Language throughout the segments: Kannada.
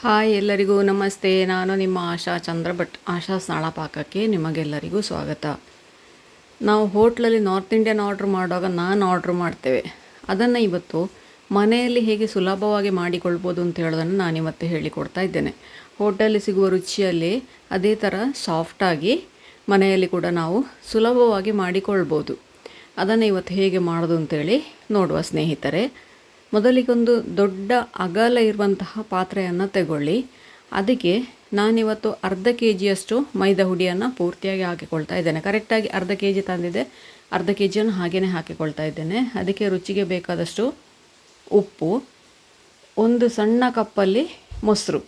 ಹಾಯ್ ಎಲ್ಲರಿಗೂ ನಮಸ್ತೆ. ನಾನು ನಿಮ್ಮ ಆಶಾ ಚಂದ್ರಭಟ್. ಆಶಾ ಸ್ನಾಳ ಪಾಕಕ್ಕೆ ನಿಮಗೆಲ್ಲರಿಗೂ ಸ್ವಾಗತ. ನಾವು ಹೋಟ್ಲಲ್ಲಿ ನಾರ್ತ್ ಇಂಡಿಯನ್ ಆರ್ಡ್ರ್ ಮಾಡುವಾಗ ಆರ್ಡ್ರ್ ಮಾಡ್ತೇವೆ. ಅದನ್ನು ಇವತ್ತು ಮನೆಯಲ್ಲಿ ಹೇಗೆ ಸುಲಭವಾಗಿ ಮಾಡಿಕೊಳ್ಬೋದು ಅಂತ ಹೇಳೋದನ್ನು ನಾನಿವತ್ತು ಹೇಳಿಕೊಡ್ತಾ ಇದ್ದೇನೆ. ಹೋಟೆಲಲ್ಲಿ ಸಿಗುವ ರುಚಿಯಲ್ಲಿ ಅದೇ ಥರ ಸಾಫ್ಟಾಗಿ ಮನೆಯಲ್ಲಿ ಕೂಡ ನಾವು ಸುಲಭವಾಗಿ ಮಾಡಿಕೊಳ್ಬೋದು. ಅದನ್ನು ಇವತ್ತು ಹೇಗೆ ಮಾಡೋದು ಅಂತೇಳಿ ನೋಡುವ ಸ್ನೇಹಿತರೆ. ಮೊದಲಿಗೊಂದು ದೊಡ್ಡ ಅಗಲ ಇರುವಂತಹ ಪಾತ್ರೆಯನ್ನು ತಗೊಳ್ಳಿ. ಅದಕ್ಕೆ ನಾನಿವತ್ತು ಅರ್ಧ ಕೆ ಜಿಯಷ್ಟು ಮೈದಾ ಹುಡಿಯನ್ನು ಪೂರ್ತಿಯಾಗಿ ಹಾಕಿಕೊಳ್ತಾ ಇದ್ದೇನೆ. ಕರೆಕ್ಟಾಗಿ ಅರ್ಧ ಕೆ ಜಿ ತಂದಿದ್ದೆ, ಅರ್ಧ ಕೆ ಜಿಯನ್ನು ಹಾಗೆಯೇ ಹಾಕಿಕೊಳ್ತಾ ಇದ್ದೇನೆ. ಅದಕ್ಕೆ ರುಚಿಗೆ ಬೇಕಾದಷ್ಟು ಉಪ್ಪು, ಒಂದು ಸಣ್ಣ ಕಪ್ಪಲ್ಲಿ ಮೊಸರು.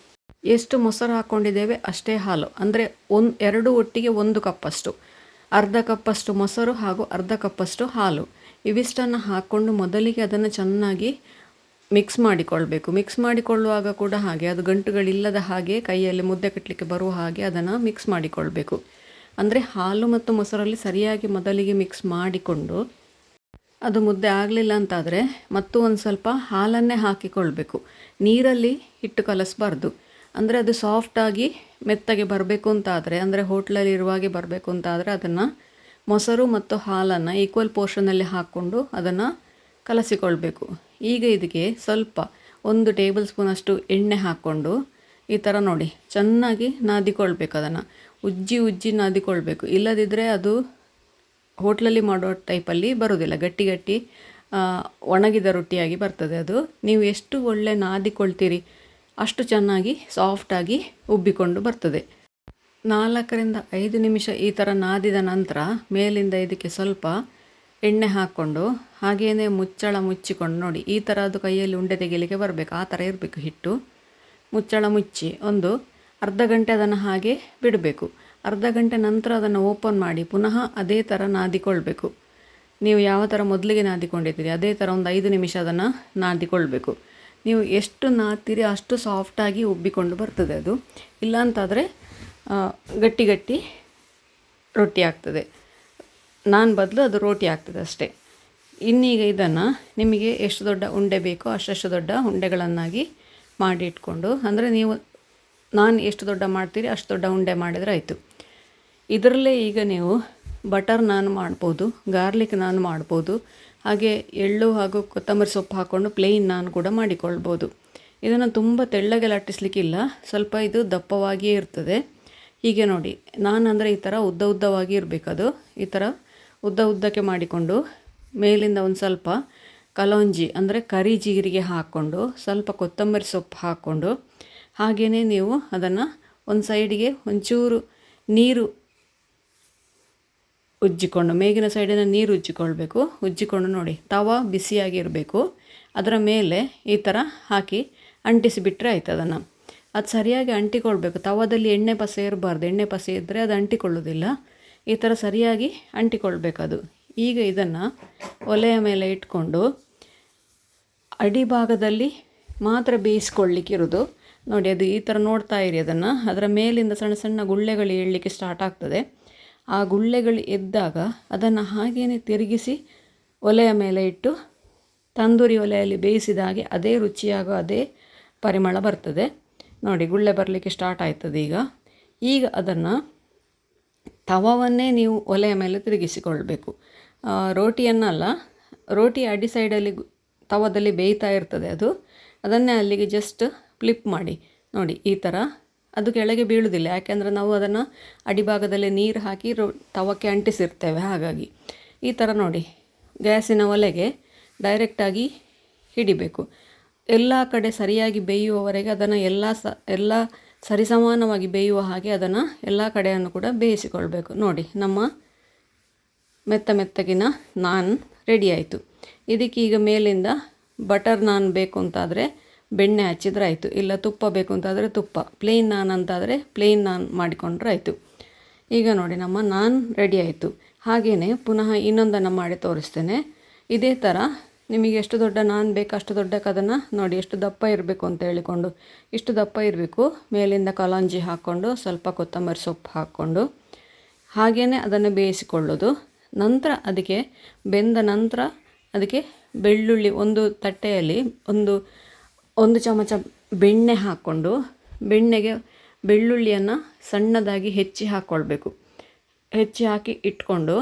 ಎಷ್ಟು ಮೊಸರು ಹಾಕ್ಕೊಂಡಿದ್ದೇವೆ ಅಷ್ಟೇ ಹಾಲು, ಅಂದರೆ ಎರಡು ಒಟ್ಟಿಗೆ 1 ಕಪ್ಪಷ್ಟು, ಅರ್ಧ ಕಪ್ಪಷ್ಟು ಮೊಸರು ಹಾಗೂ ಅರ್ಧ ಕಪ್ಪಷ್ಟು ಹಾಲು. ಇವಿಷ್ಟನ್ನು ಹಾಕ್ಕೊಂಡು ಮೊದಲಿಗೆ ಅದನ್ನು ಚೆನ್ನಾಗಿ ಮಿಕ್ಸ್ ಮಾಡಿಕೊಳ್ಬೇಕು. ಮಿಕ್ಸ್ ಮಾಡಿಕೊಳ್ಳುವಾಗ ಕೂಡ ಹಾಗೆ ಅದು ಗಂಟುಗಳಿಲ್ಲದ ಹಾಗೆ ಕೈಯಲ್ಲಿ ಮುದ್ದೆ ಕಟ್ಟಲಿಕ್ಕೆ ಬರುವ ಹಾಗೆ ಅದನ್ನು ಮಿಕ್ಸ್ ಮಾಡಿಕೊಳ್ಬೇಕು. ಅಂದರೆ ಹಾಲು ಮತ್ತು ಮೊಸರಲ್ಲಿ ಸರಿಯಾಗಿ ಮೊದಲಿಗೆ ಮಿಕ್ಸ್ ಮಾಡಿಕೊಂಡು ಅದು ಮುದ್ದೆ ಆಗಲಿಲ್ಲ ಅಂತಾದರೆ ಮತ್ತು ಒಂದು ಸ್ವಲ್ಪ ಹಾಲನ್ನೇ ಹಾಕಿಕೊಳ್ಬೇಕು. ನೀರಲ್ಲಿ ಹಿಟ್ಟು ಕಲಿಸ್ಬಾರ್ದು. ಅಂದರೆ ಅದು ಸಾಫ್ಟಾಗಿ ಮೆತ್ತಗೆ ಬರಬೇಕು ಅಂತಾದರೆ, ಅಂದರೆ ಹೋಟ್ಲಲ್ಲಿ ಇರುವಾಗೆ ಬರಬೇಕು ಅಂತಾದರೆ ಅದನ್ನು ಮೊಸರು ಮತ್ತು ಹಾಲನ್ನು ಈಕ್ವಲ್ ಪೋರ್ಷನಲ್ಲಿ ಹಾಕ್ಕೊಂಡು ಅದನ್ನು ಕಲಸಿಕೊಳ್ಬೇಕು. ಈಗ ಇದಕ್ಕೆ ಸ್ವಲ್ಪ 1 ಟೇಬಲ್ ಸ್ಪೂನಷ್ಟು ಎಣ್ಣೆ ಹಾಕ್ಕೊಂಡು ಈ ಥರ ನೋಡಿ ಚೆನ್ನಾಗಿ ನಾದಿಕೊಳ್ಬೇಕು. ಅದನ್ನು ಉಜ್ಜಿ ನಾದಿಕೊಳ್ಬೇಕು. ಇಲ್ಲದಿದ್ದರೆ ಅದು ಹೋಟ್ಲಲ್ಲಿ ಮಾಡೋ ಟೈಪಲ್ಲಿ ಬರೋದಿಲ್ಲ, ಗಟ್ಟಿ ಗಟ್ಟಿ ಒಣಗಿದ ರೊಟ್ಟಿಯಾಗಿ ಬರ್ತದೆ. ಅದು ನೀವು ಎಷ್ಟು ಒಳ್ಳೆ ನಾದಿಕೊಳ್ತೀರಿ ಅಷ್ಟು ಚೆನ್ನಾಗಿ ಸಾಫ್ಟಾಗಿ ಉಬ್ಬಿಕೊಂಡು ಬರ್ತದೆ. 4ರಿಂದ 5 ನಿಮಿಷ ಈ ಥರ ನಾದಿದ ನಂತರ ಮೇಲಿಂದ ಇದಕ್ಕೆ ಸ್ವಲ್ಪ ಎಣ್ಣೆ ಹಾಕ್ಕೊಂಡು ಹಾಗೆಯೇ ಮುಚ್ಚಳ ಮುಚ್ಚಿಕೊಂಡು ನೋಡಿ ಈ ಥರ ಅದು ಕೈಯಲ್ಲಿ ಉಂಡೆ ತೆಗೆಯಲಿಕ್ಕೆ ಬರಬೇಕು. ಆ ಥರ ಇರಬೇಕು ಹಿಟ್ಟು. ಮುಚ್ಚಳ ಮುಚ್ಚಿ ಒಂದು ಅರ್ಧ ಗಂಟೆ ಅದನ್ನು ಹಾಗೆ ಬಿಡಬೇಕು. ಅರ್ಧ ಗಂಟೆ ನಂತರ ಅದನ್ನು ಓಪನ್ ಮಾಡಿ ಪುನಃ ಅದೇ ಥರ ನಾದಿಕೊಳ್ಬೇಕು. ನೀವು ಯಾವ ಥರ ಮೊದಲಿಗೆ ನಾದಿಕೊಂಡಿದ್ದೀರಿ ಅದೇ ಥರ ಒಂದು 5 ನಿಮಿಷ ಅದನ್ನು ನಾದಿಕೊಳ್ಬೇಕು. ನೀವು ಎಷ್ಟು ನಾದ್ತೀರಿ ಅಷ್ಟು ಸಾಫ್ಟಾಗಿ ಉಬ್ಬಿಕೊಂಡು ಬರ್ತದೆ ಅದು. ಇಲ್ಲಾಂತಾದರೆ ಗಟ್ಟಿ ಗಟ್ಟಿ ರೊಟ್ಟಿ ಆಗ್ತದೆ. ಬದಲು ಅದು ರೋಟಿ ಆಗ್ತದೆ ಅಷ್ಟೇ. ಇನ್ನೀಗ ಇದನ್ನು ನಿಮಗೆ ಎಷ್ಟು ದೊಡ್ಡ ಉಂಡೆ ಬೇಕೋ ಅಷ್ಟು ದೊಡ್ಡ ಉಂಡೆಗಳನ್ನಾಗಿ ಮಾಡಿ ಇಟ್ಕೊಂಡು, ಅಂದರೆ ನೀವು ಎಷ್ಟು ದೊಡ್ಡ ಮಾಡ್ತೀರಿ ಅಷ್ಟು ದೊಡ್ಡ ಉಂಡೆ ಮಾಡಿದರೆ ಆಯಿತು. ಇದರಲ್ಲೇ ಈಗ ನೀವು ಬಟರ್ ನಾನ್ ಮಾಡ್ಬೋದು, ಗಾರ್ಲಿಕ್ ನಾನ್ ಮಾಡ್ಬೋದು, ಹಾಗೆ ಎಳ್ಳು ಹಾಗೂ ಕೊತ್ತಂಬರಿ ಸೊಪ್ಪು ಹಾಕ್ಕೊಂಡು ಪ್ಲೇನ್ ನಾನ್ ಕೂಡ ಮಾಡಿಕೊಳ್ಬೋದು. ಇದನ್ನು ತುಂಬ ತೆಳ್ಳಗೆ ಲಟ್ಟಿಸ್ಲಿಕ್ಕಿಲ್ಲ, ಸ್ವಲ್ಪ ಇದು ದಪ್ಪವಾಗಿಯೇ ಇರ್ತದೆ. ಹೀಗೆ ನೋಡಿ, ಅಂದರೆ ಈ ಥರ ಉದ್ದವಾಗಿ ಇರಬೇಕು. ಅದು ಈ ಥರ ಉದ್ದಕ್ಕೆ ಮಾಡಿಕೊಂಡು ಮೇಲಿಂದ ಒಂದು ಸ್ವಲ್ಪ ಕಲೋಂಜಿ ಅಂದರೆ ಕರಿ ಜೀರಿಗೆ ಹಾಕ್ಕೊಂಡು ಸ್ವಲ್ಪ ಕೊತ್ತಂಬರಿ ಸೊಪ್ಪು ಹಾಕ್ಕೊಂಡು ಹಾಗೆಯೇ ನೀವು ಅದನ್ನು ಒಂದು ಸೈಡಿಗೆ ಒಂಚೂರು ನೀರು ಉಜ್ಜಿಕೊಂಡು, ಮೇಗಿನ ಸೈಡಿನ ನೀರು ಉಜ್ಜಿಕೊಂಡು ನೋಡಿ ತವ ಬಿಸಿಯಾಗಿರಬೇಕು. ಅದರ ಮೇಲೆ ಈ ಥರ ಹಾಕಿ ಅಂಟಿಸಿಬಿಟ್ರೆ ಆಯ್ತು. ಅದು ಸರಿಯಾಗಿ ಅಂಟಿಕೊಳ್ಬೇಕು. ತವದಲ್ಲಿ ಎಣ್ಣೆ ಪಸೆ ಇರಬಾರ್ದು. ಎಣ್ಣೆ ಪಸೆ ಇದ್ದರೆ ಅದು ಅಂಟಿಕೊಳ್ಳೋದಿಲ್ಲ. ಈ ಥರ ಸರಿಯಾಗಿ ಅಂಟಿಕೊಳ್ಬೇಕದು. ಈಗ ಇದನ್ನು ಒಲೆಯ ಮೇಲೆ ಇಟ್ಕೊಂಡು ಅಡಿಭಾಗದಲ್ಲಿ ಮಾತ್ರ ಬೇಯಿಸ್ಕೊಳ್ಳಿಕ್ಕಿರೋದು. ನೋಡಿ ಅದು ಈ ಥರ ನೋಡ್ತಾ ಇರಿ ಅದನ್ನು. ಅದರ ಮೇಲಿಂದ ಸಣ್ಣ ಸಣ್ಣ ಗುಳ್ಳೆಗಳು ಏಳಲಿಕ್ಕೆ ಸ್ಟಾರ್ಟ್ ಆಗ್ತದೆ. ಆ ಗುಳ್ಳೆಗಳು ಎದ್ದಾಗ ಅದನ್ನು ಹಾಗೆಯೇ ತಿರುಗಿಸಿ ಒಲೆಯ ಮೇಲೆ ಇಟ್ಟು ತಂದೂರಿ ಒಲೆಯಲ್ಲಿ ಬೇಯಿಸಿದ ಹಾಗೆ ಅದೇ ರುಚಿಯಾಗೋ ಅದೇ ಪರಿಮಳ ಬರ್ತದೆ. ನೋಡಿ ಗುಳ್ಳೆ ಬರಲಿಕ್ಕೆ ಸ್ಟಾರ್ಟ್ ಆಯ್ತದೆ. ಈಗ ಅದನ್ನು ತವವನ್ನೇ ನೀವು ಒಲೆಯ ಮೇಲೆ ತಿರುಗಿಸಿಕೊಳ್ಬೇಕು. ರೋಟಿಯನ್ನಲ್ಲ, ರೋಟಿ ಅಡಿ ಸೈಡಲ್ಲಿ ತವದಲ್ಲಿ ಬೇಯ್ತಾ ಇರ್ತದೆ ಅದು. ಅದನ್ನೇ ಅಲ್ಲಿಗೆ ಜಸ್ಟ್ ಫ್ಲಿಪ್ ಮಾಡಿ ನೋಡಿ ಈ ಥರ. ಅದು ಕೆಳಗೆ ಬೀಳುವುದಿಲ್ಲ, ಯಾಕೆಂದರೆ ನಾವು ಅದನ್ನು ಅಡಿಭಾಗದಲ್ಲಿ ನೀರು ಹಾಕಿ ತವಕ್ಕೆ ಅಂಟಿಸಿರ್ತೇವೆ. ಹಾಗಾಗಿ ಈ ಥರ ನೋಡಿ ಗ್ಯಾಸಿನ ಒಲೆಗೆ ಡೈರೆಕ್ಟಾಗಿ ಹಿಡಿಬೇಕು. ಎಲ್ಲ ಕಡೆ ಸರಿಯಾಗಿ ಬೇಯುವವರೆಗೆ ಅದನ್ನು ಎಲ್ಲ ಸರಿಸಮಾನವಾಗಿ ಬೇಯುವ ಹಾಗೆ ಅದನ್ನು ಎಲ್ಲ ಕಡೆಯನ್ನು ಕೂಡ ಬೇಯಿಸಿಕೊಳ್ಬೇಕು. ನೋಡಿ ನಮ್ಮ ಮೆತ್ತಗಿನ ನಾನ್ ರೆಡಿ ಆಯಿತು. ಇದಕ್ಕೆ ಈಗ ಮೇಲಿಂದ ಬಟರ್ ನಾನ್ ಬೇಕು ಅಂತಾದರೆ ಬೆಣ್ಣೆ ಹಚ್ಚಿದ್ರೆ ಆಯಿತು, ಇಲ್ಲ ತುಪ್ಪ ಬೇಕು ಅಂತಾದರೆ ತುಪ್ಪ, ಪ್ಲೇನ್ ನಾನ್ ಅಂತಾದರೆ ಪ್ಲೇನ್ ನಾನ್ ಮಾಡಿಕೊಂಡ್ರೆ ಆಯಿತು. ಈಗ ನೋಡಿ ನಮ್ಮ ನಾನ್ ರೆಡಿ ಆಯಿತು. ಹಾಗೆಯೇ ಪುನಃ ಇನ್ನೊಂದನ್ನು ಮಾಡಿ ತೋರಿಸ್ತೇನೆ. ಇದೇ ಥರ ನಿಮಗೆ ಎಷ್ಟು ದೊಡ್ಡ ನಾನ್ ಬೇಕು ಅಷ್ಟು ದೊಡ್ಡಕ್ಕೆ ಅದನ್ನು ನೋಡಿ ಎಷ್ಟು ದಪ್ಪ ಇರಬೇಕು ಅಂತ ಹೇಳಿಕೊಂಡು ಇಷ್ಟು ದಪ್ಪ ಇರಬೇಕು. ಮೇಲಿಂದ ಕಲಂಜಿ ಹಾಕ್ಕೊಂಡು ಸ್ವಲ್ಪ ಕೊತ್ತಂಬರಿ ಸೊಪ್ಪು ಹಾಕ್ಕೊಂಡು ಹಾಗೆಯೇ ಅದನ್ನು ಬೇಯಿಸಿಕೊಳ್ಳೋದು. ನಂತರ ಅದಕ್ಕೆ ಬೆಂದ ನಂತರ ಅದಕ್ಕೆ ಬೆಳ್ಳುಳ್ಳಿ ಒಂದು ತಟ್ಟೆಯಲ್ಲಿ ಒಂದು ಚಮಚ ಬೆಣ್ಣೆ ಹಾಕ್ಕೊಂಡು ಬೆಣ್ಣೆಗೆ ಬೆಳ್ಳುಳ್ಳಿಯನ್ನು ಸಣ್ಣದಾಗಿ ಹೆಚ್ಚಿ ಹಾಕ್ಕೊಳ್ಬೇಕು. ಹೆಚ್ಚಿ ಹಾಕಿ ಇಟ್ಕೊಂಡು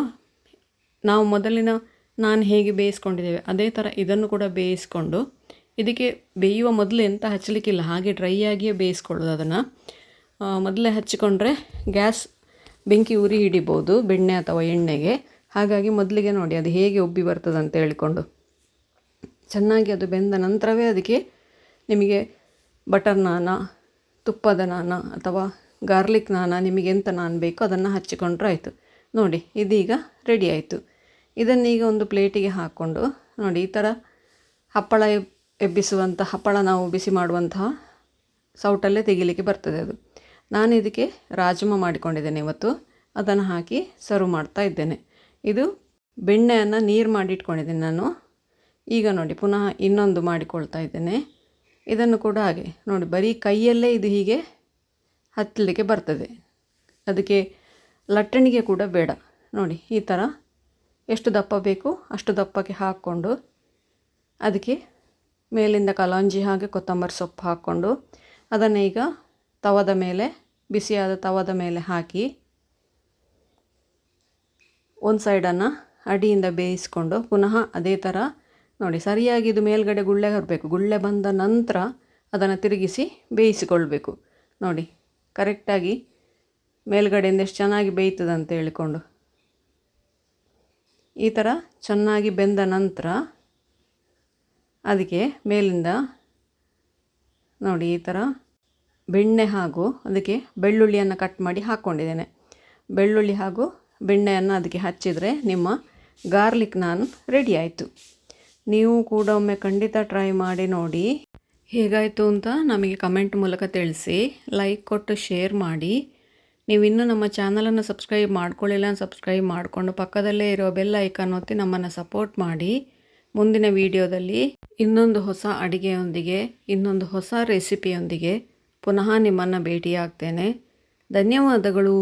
ನಾವು ನಾನು ಹೇಗೆ ಬೇಯಿಸ್ಕೊಂಡಿದ್ದೇವೆ ಅದೇ ಥರ ಇದನ್ನು ಕೂಡ ಬೇಯಿಸ್ಕೊಂಡು, ಇದಕ್ಕೆ ಬೇಯುವ ಮೊದಲು ಎಂತ ಹಚ್ಚಲಿಕ್ಕಿಲ್ಲ, ಹಾಗೆ ಡ್ರೈ ಆಗಿಯೇ ಬೇಯಿಸ್ಕೊಳ್ಳೋದು. ಅದನ್ನು ಮೊದಲೇ ಹಚ್ಚಿಕೊಂಡ್ರೆ ಗ್ಯಾಸ್ ಬೆಂಕಿ ಉರಿ ಹಿಡಿಬೋದು ಬೆಣ್ಣೆ ಅಥವಾ ಎಣ್ಣೆಗೆ. ಹಾಗಾಗಿ ಮೊದಲಿಗೆ ನೋಡಿ ಅದು ಹೇಗೆ ಉಬ್ಬಿ ಬರ್ತದೆ ಅಂತ ಹೇಳಿಕೊಂಡು ಚೆನ್ನಾಗಿ ಅದು ಬೆಂದ ನಂತರವೇ ಅದಕ್ಕೆ ನಿಮಗೆ ಬಟರ್ ನಾನ, ತುಪ್ಪದ ನಾನ ಅಥವಾ ಗಾರ್ಲಿಕ್ ನಾನ, ನಿಮಗೆ ಎಂಥ ನಾನ್ ಬೇಕೋ ಅದನ್ನು ಹಚ್ಚಿಕೊಂಡ್ರೆ ಆಯಿತು. ನೋಡಿ ಇದೀಗ ರೆಡಿ ಆಯಿತು. ಇದನ್ನೀಗ ಒಂದು ಪ್ಲೇಟಿಗೆ ಹಾಕ್ಕೊಂಡು ನೋಡಿ, ಈ ಥರ ಹಪ್ಪಳ ಎಬ್ಬಿಸುವಂಥ ಹಪ್ಪಳ ನಾವು ಬಿಸಿ ಮಾಡುವಂತಹ ಸೌಟಲ್ಲೇ ತೆಗಿಲಿಕ್ಕೆ ಬರ್ತದೆ ಅದು. ನಾನು ಇದಕ್ಕೆ ರಾಜ್ಮಾ ಮಾಡಿಕೊಂಡಿದ್ದೇನೆ ಇವತ್ತು, ಅದನ್ನು ಹಾಕಿ ಸರ್ವ್ ಮಾಡ್ತಾ ಇದ್ದೇನೆ. ಇದು ಬೆಣ್ಣೆಯನ್ನು ನೀರು ಮಾಡಿ ಇಟ್ಕೊಂಡಿದ್ದೇನೆ ನಾನು. ಈಗ ನೋಡಿ ಪುನಃ ಇನ್ನೊಂದು ಮಾಡಿಕೊಳ್ತಾ ಇದ್ದೇನೆ. ಇದನ್ನು ಕೂಡ ಹಾಗೆ ನೋಡಿ, ಬರೀ ಕೈಯಲ್ಲೇ ಇದು ಹೀಗೆ ಹತ್ತಲಿಕ್ಕೆ ಬರ್ತದೆ. ಅದಕ್ಕೆ ಲಟ್ಟಣಿಗೆ ಕೂಡ ಬೇಡ. ನೋಡಿ ಈ ಥರ ಎಷ್ಟು ದಪ್ಪ ಬೇಕು ಅಷ್ಟು ದಪ್ಪಕ್ಕೆ ಹಾಕ್ಕೊಂಡು ಅದಕ್ಕೆ ಮೇಲಿಂದ ಕಲಾಂಜಿ ಹಾಗೆ ಕೊತ್ತಂಬರಿ ಸೊಪ್ಪು ಹಾಕ್ಕೊಂಡು ಅದನ್ನು ಈಗ ತವದ ಮೇಲೆ, ಬಿಸಿಯಾದ ತವದ ಮೇಲೆ ಹಾಕಿ ಒಂದು ಸೈಡನ್ನು ಅಡಿಯಿಂದ ಬೇಯಿಸ್ಕೊಂಡು ಪುನಃ ಅದೇ ಥರ ನೋಡಿ ಸರಿಯಾಗಿ ಇದು ಮೇಲ್ಗಡೆ ಗುಳ್ಳೆ ಬರಬೇಕು. ಗುಳ್ಳೆ ಬಂದ ನಂತರ ಅದನ್ನು ತಿರುಗಿಸಿ ಬೇಯಿಸಿಕೊಳ್ಬೇಕು. ನೋಡಿ ಕರೆಕ್ಟಾಗಿ ಮೇಲ್ಗಡೆಯಿಂದ ಎಷ್ಟು ಚೆನ್ನಾಗಿ ಬೇಯ್ತದೆ ಅಂತ ಹೇಳಿಕೊಂಡು ಈ ಥರ ಚೆನ್ನಾಗಿ ಬೆಂದ ನಂತರ ಅದಕ್ಕೆ ಮೇಲಿಂದ ನೋಡಿ ಈ ಥರ ಬೆಣ್ಣೆ ಹಾಗೂ ಅದಕ್ಕೆ ಬೆಳ್ಳುಳ್ಳಿಯನ್ನು ಕಟ್ ಮಾಡಿ ಹಾಕ್ಕೊಂಡಿದ್ದೇನೆ. ಬೆಳ್ಳುಳ್ಳಿ ಹಾಗೂ ಬೆಣ್ಣೆಯನ್ನು ಅದಕ್ಕೆ ಹಚ್ಚಿದರೆ ನಿಮ್ಮ ಗಾರ್ಲಿಕ್ ನಾನ್ ರೆಡಿ ಆಯಿತು. ನೀವು ಕೂಡ ಒಮ್ಮೆ ಖಂಡಿತ ಟ್ರೈ ಮಾಡಿ ನೋಡಿ. ಹೇಗಾಯಿತು ಅಂತ ನಮಗೆ ಕಮೆಂಟ್ ಮೂಲಕ ತಿಳಿಸಿ. ಲೈಕ್ ಕೊಟ್ಟು ಶೇರ್ ಮಾಡಿ. ನೀವು ಇನ್ನೂ ನಮ್ಮ ಚಾನಲನ್ನು ಸಬ್ಸ್ಕ್ರೈಬ್ ಮಾಡ್ಕೊಳ್ಳಿಲ್ಲ, ಸಬ್ಸ್ಕ್ರೈಬ್ ಮಾಡಿಕೊಂಡು ಪಕ್ಕದಲ್ಲೇ ಇರೋ ಬೆಲ್ ಐಕಾನ್ ಒತ್ತಿ ನಮ್ಮನ್ನು ಸಪೋರ್ಟ್ ಮಾಡಿ. ಮುಂದಿನ ವಿಡಿಯೋದಲ್ಲಿ ಇನ್ನೊಂದು ಹೊಸ ಅಡುಗೆಯೊಂದಿಗೆ, ಇನ್ನೊಂದು ಹೊಸ ರೆಸಿಪಿಯೊಂದಿಗೆ ಪುನಃ ನಿಮ್ಮನ್ನು ಭೇಟಿಯಾಗ್ತೇನೆ. ಧನ್ಯವಾದಗಳು.